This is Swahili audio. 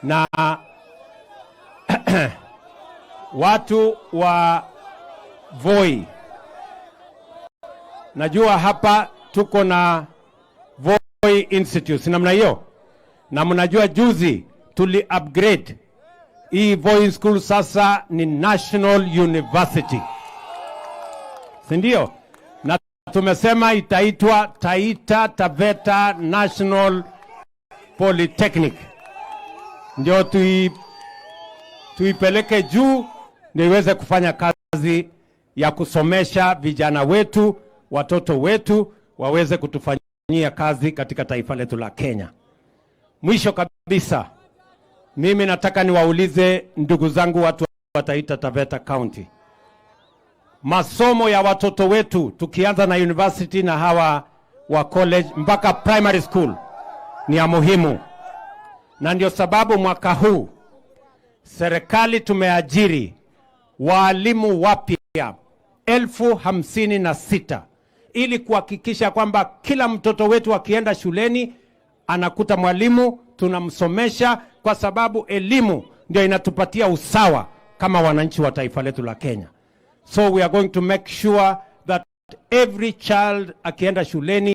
na watu wa Voi. Najua hapa tuko na Voi Institute, namna hiyo. Na mnajua juzi tuli upgrade hii Voi School, sasa ni National University. Sindio? Na tumesema itaitwa Taita Taveta National Polytechnic. Ndio tuipeleke juu, ndio iweze kufanya kazi ya kusomesha vijana wetu, watoto wetu waweze kutufanyia kazi katika taifa letu la Kenya. Mwisho kabisa, mimi nataka niwaulize ndugu zangu watu wa Taita Taveta County. Masomo ya watoto wetu tukianza na university na hawa wa college mpaka primary school ni ya muhimu. Na ndio sababu mwaka huu serikali tumeajiri walimu wapya 56,000 ili kuhakikisha kwamba kila mtoto wetu akienda shuleni anakuta mwalimu, tunamsomesha, kwa sababu elimu ndio inatupatia usawa kama wananchi wa taifa letu la Kenya. So we are going to make sure that every child akienda shuleni